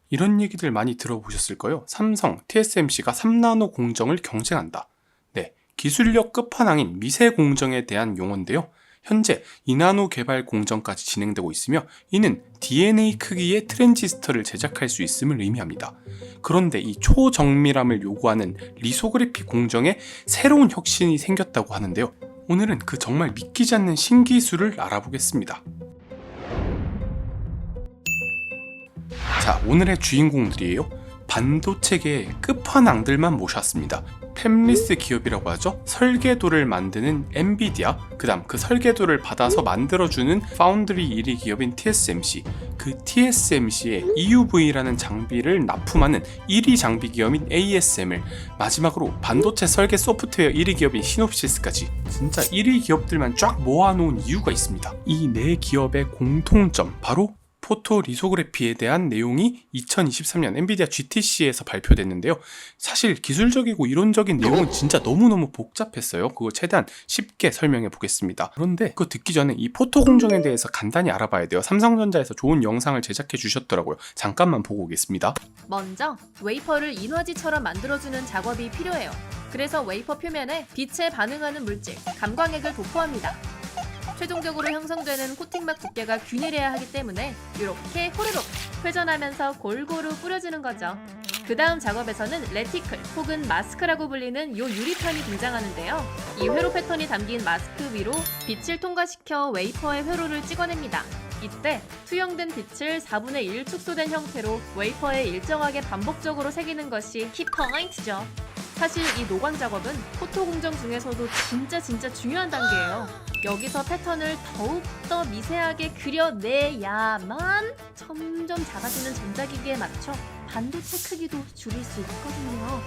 이런 얘기들 많이 들어보셨을 거예요. 삼성, TSMC가 3나노 공정을 경쟁한다. 네, 기술력 끝판왕인 미세 공정에 대한 용어인데요. 현재 2나노 개발 공정까지 진행되고 있으며 이는 DNA 크기의 트랜지스터를 제작할 수 있음을 의미합니다. 그런데 이 초정밀함을 요구하는 리소그래피 공정에 새로운 혁신이 생겼다고 하는데요. 오늘은 그 정말 믿기지 않는 신기술을 알아보겠습니다. 자, 오늘의 주인공들이에요. 반도체계의 끝판왕들만 모셨습니다. 팹리스 기업이라고 하죠. 설계도를 만드는 엔비디아, 그 다음 그 설계도를 받아서 만들어주는 파운드리 1위 기업인 TSMC, 그 TSMC의 EUV라는 장비를 납품하는 1위 장비 기업인 ASML, 마지막으로 반도체 설계 소프트웨어 1위 기업인 시놉시스까지 진짜 1위 기업들만 쫙 모아놓은 이유가 있습니다. 이 네 기업의 공통점, 바로 포토 리소그래피에 대한 내용이 2023년 엔비디아 GTC에서 발표됐는데요. 사실 기술적이고 이론적인 내용은 진짜 너무너무 복잡했어요. 그거 최대한 쉽게 설명해 보겠습니다. 그런데 그거 듣기 전에 이 포토 공정에 대해서 간단히 알아봐야 돼요. 삼성전자에서 좋은 영상을 제작해 주셨더라고요. 잠깐만 보고 오겠습니다. 먼저 웨이퍼를 인화지처럼 만들어주는 작업이 필요해요. 그래서 웨이퍼 표면에 빛에 반응하는 물질, 감광액을 도포합니다. 최종적으로 형성되는 코팅막 두께가 균일해야 하기 때문에 이렇게 호로록 회전하면서 골고루 뿌려주는 거죠. 그 다음 작업에서는 레티클 혹은 마스크라고 불리는 요 유리판이 등장하는데요. 이 회로 패턴이 담긴 마스크 위로 빛을 통과시켜 웨이퍼의 회로를 찍어냅니다. 이때 투영된 빛을 4분의 1 축소된 형태로 웨이퍼에 일정하게 반복적으로 새기는 것이 키포인트죠. 사실 이 노광 작업은 포토 공정 중에서도 진짜 중요한 단계예요. 여기서 패턴을 더욱더 미세하게 그려내야만 점점 작아지는 전자기기에 맞춰 반도체 크기도 줄일 수 있거든요.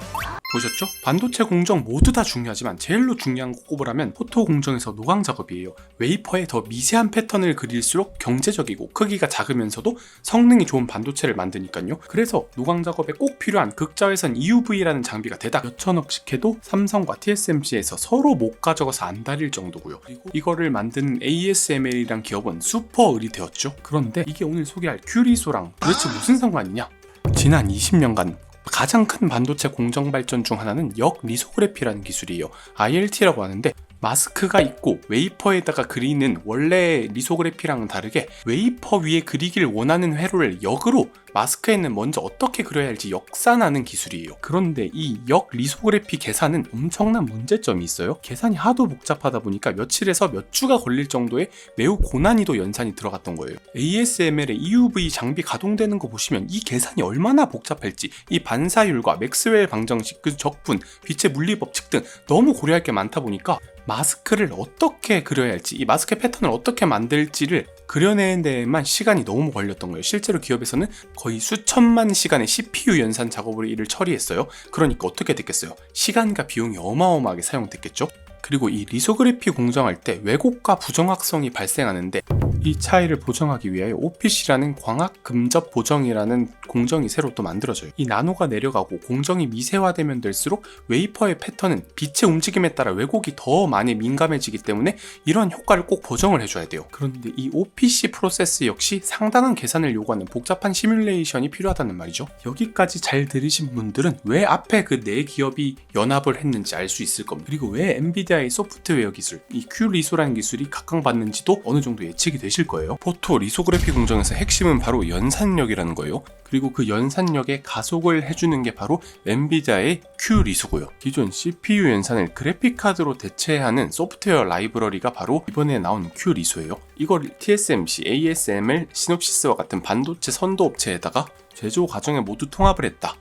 보셨죠? 반도체 공정 모두 다 중요하지만 제일로 중요한 거 꼽으라면 포토 공정에서 노광 작업이에요. 웨이퍼에 더 미세한 패턴을 그릴수록 경제적이고 크기가 작으면서도 성능이 좋은 반도체를 만드니까요. 그래서 노광 작업에 꼭 필요한 극자외선 EUV라는 장비가 대략 몇천억씩 해도 삼성과 TSMC에서 서로 못 가져가서 안달릴 정도고요. 그리고 이거를 만드는 ASML이란 기업은 슈퍼 을이 되었죠. 그런데 이게 오늘 소개할 큐리소랑 도대체 무슨 상관이냐? 지난 20년간 가장 큰 반도체 공정 발전 중 하나는 역리소그래피라는 기술이에요. ILT라고 하는데 마스크가 있고 웨이퍼에다가 그리는 원래 리소그래피랑은 다르게 웨이퍼 위에 그리길 원하는 회로를 역으로 마스크에는 먼저 어떻게 그려야 할지 역산하는 기술이에요. 그런데 이 역리소그래피 계산은 엄청난 문제점이 있어요. 계산이 하도 복잡하다 보니까 며칠에서 몇 주가 걸릴 정도의 매우 고난이도 연산이 들어갔던 거예요. ASML의 EUV 장비 가동되는 거 보시면 이 계산이 얼마나 복잡할지, 이 반사율과 맥스웰 방정식, 그 적분, 빛의 물리법칙 등 너무 고려할 게 많다 보니까 마스크를 어떻게 그려야 할지, 이 마스크 패턴을 어떻게 만들지를 그려내는 데에만 시간이 너무 걸렸던 거예요. 실제로 기업에서는 거의 수천만 시간의 CPU 연산 작업으로 이를 처리했어요. 그러니까 어떻게 됐겠어요? 시간과 비용이 어마어마하게 사용됐겠죠? 그리고 이 리소그래피 공정할 때 왜곡과 부정확성이 발생하는데 이 차이를 보정하기 위해 OPC라는 광학 금접 보정이라는 공정이 새로 또 만들어져요. 이 나노가 내려가고 공정이 미세화되면 될수록 웨이퍼의 패턴은 빛의 움직임에 따라 왜곡이 더 많이 민감해지기 때문에 이런 효과를 꼭 보정을 해줘야 돼요. 그런데 이 OPC 프로세스 역시 상당한 계산을 요구하는 복잡한 시뮬레이션이 필요하다는 말이죠. 여기까지 잘 들으신 분들은 왜 앞에 그 네 기업이 연합을 했는지 알 수 있을 겁니다. 그리고 왜 엔비디아의 소프트웨어 기술, 이 큐리소라는 기술이 각광받는지도 어느 정도 예측이 되실 거예요. 포토 리소그래피 공정에서 핵심은 바로 연산력이라는 거예요. 그리고 그 연산력에 가속을 해주는 게 바로 엔비디아의 큐리소고요. 기존 CPU 연산을 그래픽카드로 대체하는 소프트웨어 라이브러리가 바로 이번에 나온 큐리소예요. 이걸 TSMC, ASML, 시놉시스와 같은 반도체 선도 업체에다가 제조 과정에 모두 통합을 했다.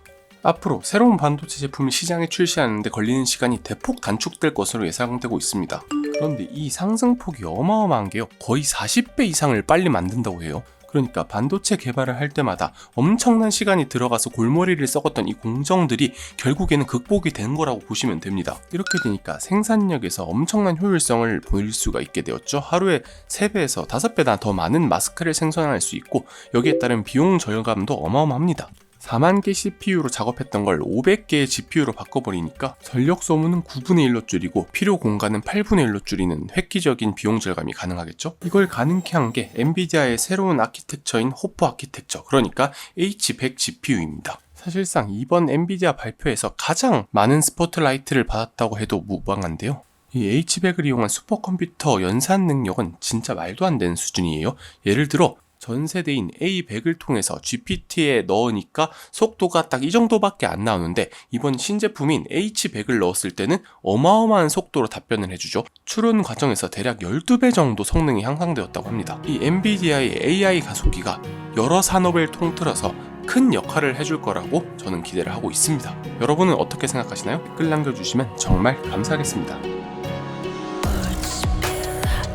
앞으로 새로운 반도체 제품을 시장에 출시하는데 걸리는 시간이 대폭 단축될 것으로 예상되고 있습니다. 그런데 이 상승폭이 어마어마한 게요. 거의 40배 이상을 빨리 만든다고 해요. 그러니까 반도체 개발을 할 때마다 엄청난 시간이 들어가서 골머리를 썩었던 이 공정들이 결국에는 극복이 된 거라고 보시면 됩니다. 이렇게 되니까 생산력에서 엄청난 효율성을 보일 수가 있게 되었죠. 하루에 3배에서 5배나 더 많은 마스크를 생산할 수 있고 여기에 따른 비용 절감도 어마어마합니다. 4만 개 CPU로 작업했던 걸 500개의 GPU로 바꿔버리니까 전력 소모는 9분의 1로 줄이고 필요 공간은 8분의 1로 줄이는 획기적인 비용 절감이 가능하겠죠? 이걸 가능케 한 게 엔비디아의 새로운 아키텍처인 호프 아키텍처, 그러니까 H100 GPU입니다. 사실상 이번 엔비디아 발표에서 가장 많은 스포트라이트를 받았다고 해도 무방한데요. 이 H100을 이용한 슈퍼컴퓨터 연산 능력은 진짜 말도 안 되는 수준이에요. 예를 들어 전 세대인 A100을 통해서 GPT에 넣으니까 속도가 딱 이 정도밖에 안 나오는데 이번 신제품인 H100을 넣었을 때는 어마어마한 속도로 답변을 해주죠. 추론 과정에서 대략 12배 정도 성능이 향상되었다고 합니다. 이 엔비디아의 AI 가속기가 여러 산업을 통틀어서 큰 역할을 해줄 거라고 저는 기대를 하고 있습니다. 여러분은 어떻게 생각하시나요? 댓글 남겨주시면 정말 감사하겠습니다.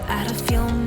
Out of your